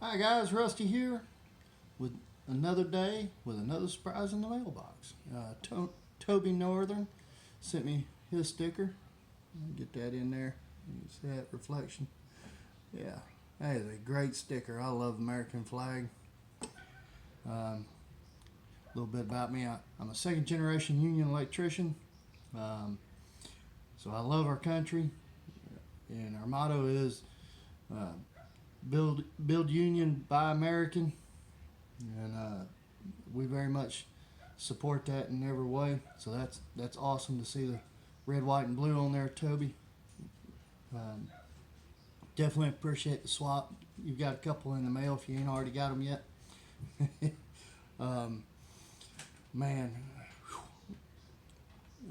Hi guys, Rusty here with another day with another surprise in the mailbox. Toby Northern sent me his sticker. Get that in there. You see that reflection? Yeah, that is a great sticker. I love the American flag. A little bit about me. I'm a second generation union electrician. Um, so I love our country, and our motto is uh, build union, buy American, and we very much support that in every way. So that's awesome to see the red, white, and blue on there, Toby. Um, Definitely appreciate the swap. You've got a couple in the mail if you ain't already got them yet. um, Man,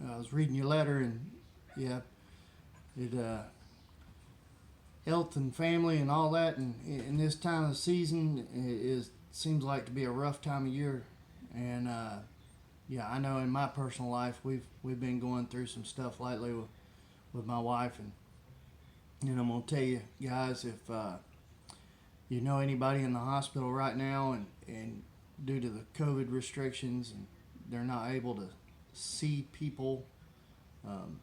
I was reading your letter, and yeah, it health and family and all that, and in this time of the season is seems like to be a rough time of year, and yeah, I know in my personal life we've been going through some stuff lately with my wife, and I'm gonna tell you guys, if you know anybody in the hospital right now, and due to the COVID restrictions, and they're not able to see people, um,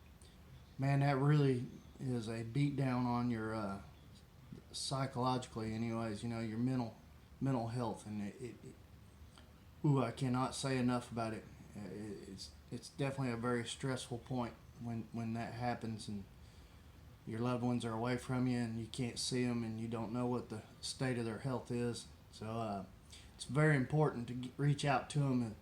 man, that really is a beat down on your psychologically, anyways. Your mental health, and ooh, I cannot say enough about it. It's definitely a very stressful point when that happens, and your loved ones are away from you, and you can't see them, and you don't know what the state of their health is. So it's very important to reach out to them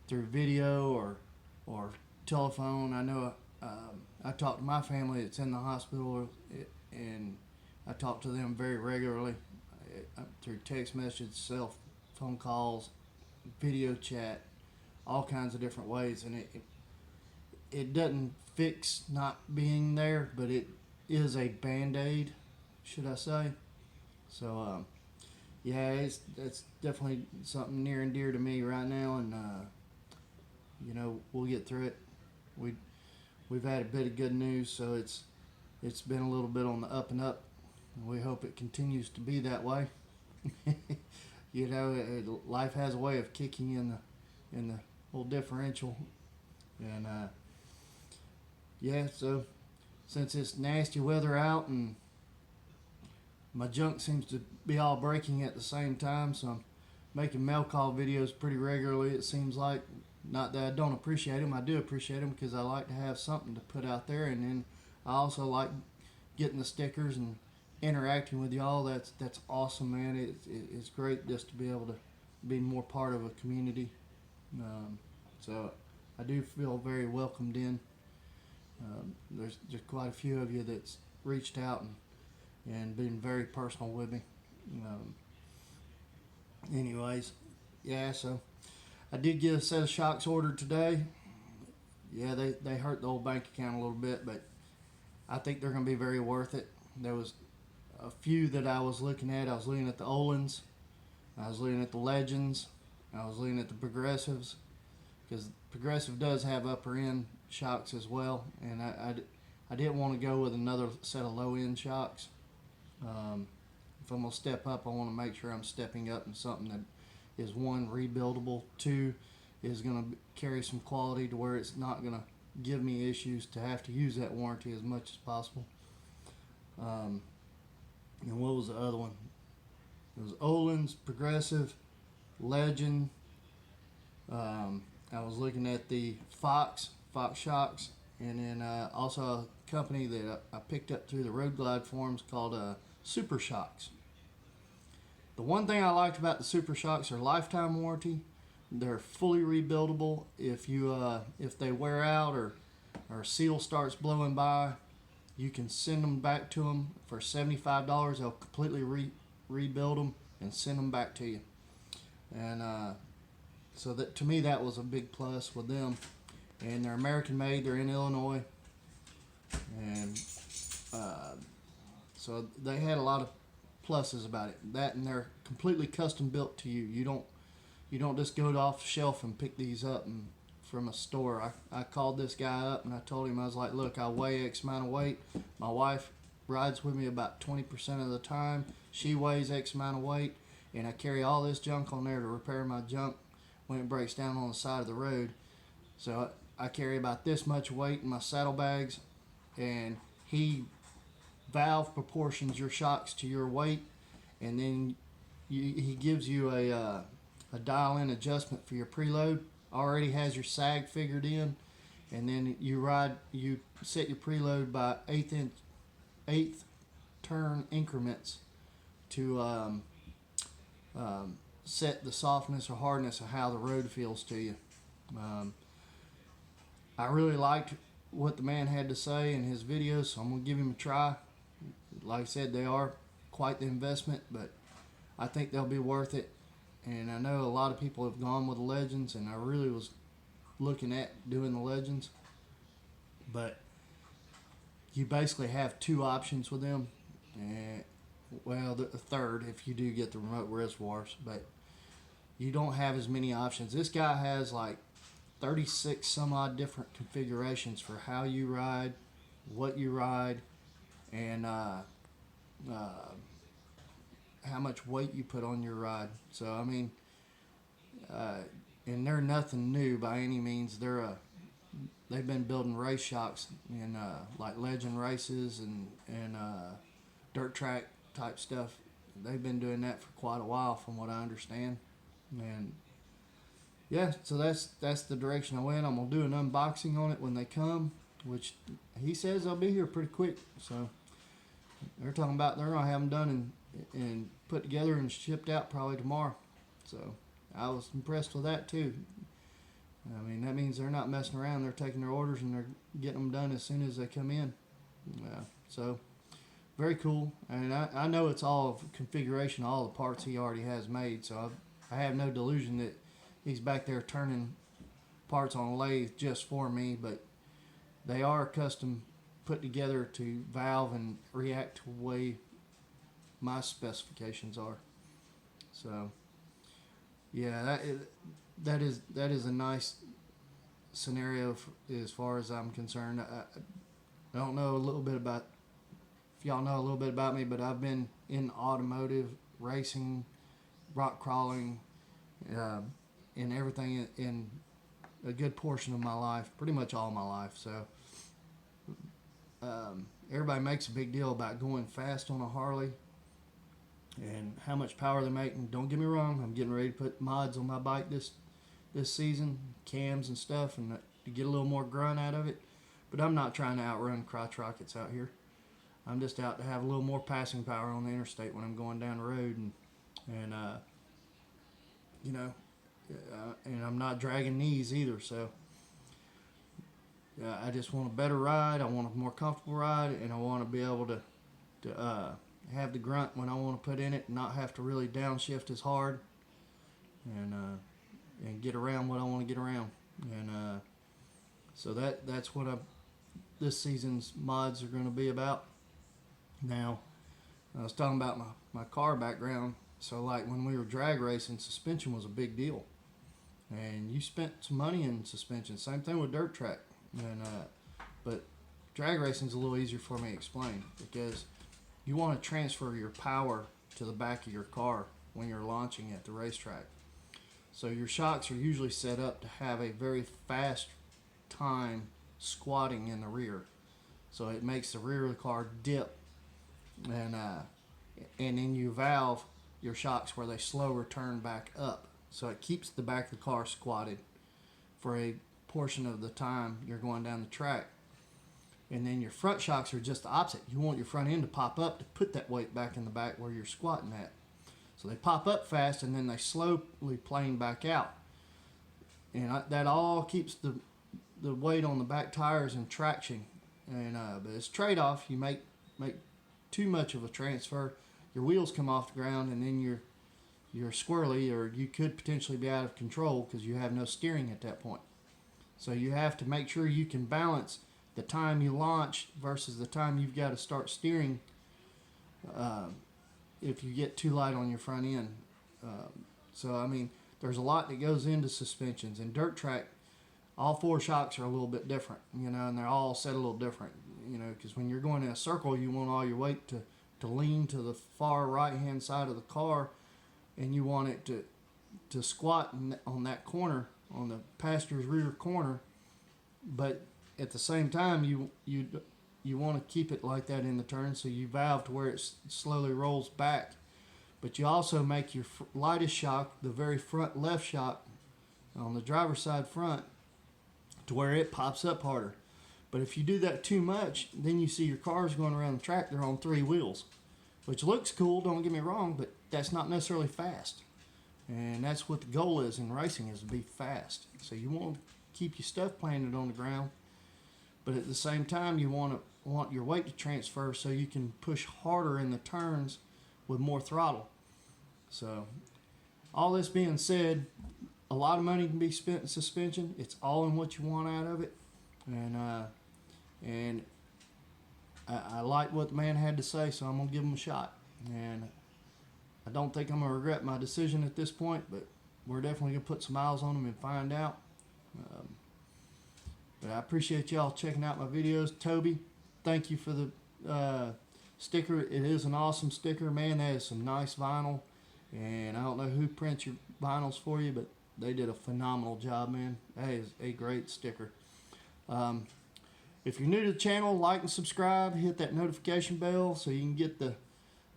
through video or telephone. I know I talk to my family that's in the hospital, and I talk to them very regularly through text message, cell phone calls, video chat, all kinds of different ways. And it doesn't fix not being there, but it is a band-aid, should I say. So yeah, it's definitely something near and dear to me right now, and we'll get through it. We've had a bit of good news, so it's been a little bit on the up and up, and we hope it continues to be that way. Life has a way of kicking you in the old differential, and yeah. So since it's nasty weather out, and my junk seems to be all breaking at the same time, so I'm making mail call videos pretty regularly, it seems like. Not that I don't appreciate them. I do appreciate them, because I like to have something to put out there, and then I also like getting the stickers and interacting with y'all. That's awesome, man. It's great just to be able to be more part of a community. So I do feel very welcomed in. There's quite a few of you that's reached out and been very personal with me. Anyways, yeah, so I did get a set of shocks ordered today. Yeah, they hurt the old bank account a little bit, but I think they're going to be very worth it. There was a few that I was looking at. I was looking at the Olins, I was looking at the Legends, I was looking at the Progressives, because Progressive does have upper end shocks as well, and I didn't want to go with another set of low end shocks. If I'm going to step up, I want to make sure I'm stepping up in something that is, one, rebuildable, two, is going to carry some quality to where it's not going to give me issues to have to use that warranty as much as possible. And what was the other one? It was Olin's, Progressive, Legend. I was looking at the Fox shocks, and then also a company that I picked up through the Road Glide forums called Super Shocks. The one thing I liked about the Super Shocks are lifetime warranty. They're fully rebuildable. If they wear out, or seal starts blowing by, you can send them back to them for $75. They'll completely rebuild them and send them back to you. And so that, to me, that was a big plus with them. And they're American made. They're in Illinois, and so they had a lot of pluses about it. That, and they're completely custom built to you. You don't just go off the shelf and pick these up from a store. I called this guy up, and I told him, I was like, look, I weigh X amount of weight. My wife rides with me about 20% of the time. She weighs X amount of weight. and I carry all this junk on there to repair my junk when it breaks down on the side of the road. So I carry about this much weight in my saddlebags, and he valve proportions your shocks to your weight, and then he gives you a dial-in adjustment for your preload. Already has your sag figured in, and then you set your preload by eighth turn increments to set the softness or hardness of how the road feels to you. Um, I really liked what the man had to say in his videos, so I'm gonna give him a try. Like I said, they are quite the investment, but I think they'll be worth it. And I know a lot of people have gone with the Legends, and I really was looking at doing the Legends, but you basically have two options with them. And well, the third if you do get the remote reservoirs, but you don't have as many options. This guy has like 36 some odd different configurations for how you ride, what you ride, and how much weight you put on your ride. So I mean, and they're nothing new by any means. They've been building race shocks in like legend races and dirt track type stuff. They've been doing that for quite a while, from what I understand. And yeah, so that's the direction I went. I'm gonna do an unboxing on it when they come, which he says they'll be here pretty quick. So they're talking about they're gonna have them done and put together and shipped out probably tomorrow. So I was impressed with that too. I mean, that means they're not messing around. They're taking their orders and they're getting them done as soon as they come in. So very cool. And I know it's all configuration, all the parts he already has made. So I have no delusion that he's back there turning parts on a lathe just for me. But they are custom put together to valve and react to the way my specifications are. So yeah, that is a nice scenario as far as I'm concerned. I don't know a little bit about, if y'all know a little bit about me, but I've been in automotive racing, rock crawling, and everything in a good portion of my life, pretty much all my life. So everybody makes a big deal about going fast on a Harley and how much power they make. And don't get me wrong, I'm getting ready to put mods on my bike this season, cams and stuff, and to get a little more grunt out of it. But I'm not trying to outrun crotch rockets out here. I'm just out to have a little more passing power on the interstate when I'm going down the road, and you know, and I'm not dragging knees either. So I just want a better ride. I want a more comfortable ride, and I want to be able to have the grunt when I want to put in it, and not have to really downshift as hard, and get around what I want to get around. And so that's what this season's mods are going to be about. Now, I was talking about my car background. So like when we were drag racing, suspension was a big deal, and you spent some money in suspension. Same thing with dirt track, and but drag racing is a little easier for me to explain, because you want to transfer your power to the back of your car when you're launching at the racetrack. So your shocks are usually set up to have a very fast time squatting in the rear, so it makes the rear of the car dip, and then you valve your shocks where they slow return back up, so it keeps the back of the car squatted for a portion of the time you're going down the track. And then your front shocks are just the opposite. You want your front end to pop up to put that weight back in the back where you're squatting at. So they pop up fast, and then they slowly plane back out, and that all keeps the weight on the back tires in traction. And but it's trade-off. You make too much of a transfer, your wheels come off the ground, and then you're squirrely, or you could potentially be out of control because you have no steering at that point. So you have to make sure you can balance the time you launch versus the time you've got to start steering, if you get too light on your front end. So I mean, there's a lot that goes into suspensions. In dirt track, all four shocks are a little bit different, and they're all set a little different, because when you're going in a circle, you want all your weight to lean to the far right hand side of the car, and you want it to squat on that corner, on the passenger's rear corner, but at the same time you want to keep it like that in the turn, so you valve to where it slowly rolls back. But you also make your lightest shock, the very front left shock on the driver's side front, to where it pops up harder. But if you do that too much, then you see your cars going around the track, they're on 3 wheels, which looks cool, don't get me wrong, but that's not necessarily fast. And that's what the goal is in racing, is to be fast. So you want to keep your stuff planted on the ground, but at the same time you want your weight to transfer so you can push harder in the turns with more throttle. So all this being said, a lot of money can be spent in suspension. It's all in what you want out of it. And I like what the man had to say, so I'm going to give him a shot. And I don't think I'm going to regret my decision at this point, but we're definitely going to put some miles on them and find out. But I appreciate y'all checking out my videos. Toby, thank you for the sticker. It is an awesome sticker. Man, that is some nice vinyl. And I don't know who prints your vinyls for you, but they did a phenomenal job, man. That is a great sticker. If you're new to the channel, like and subscribe. Hit that notification bell so you can get the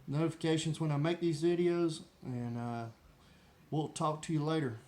notifications when I make these videos. And we'll talk to you later.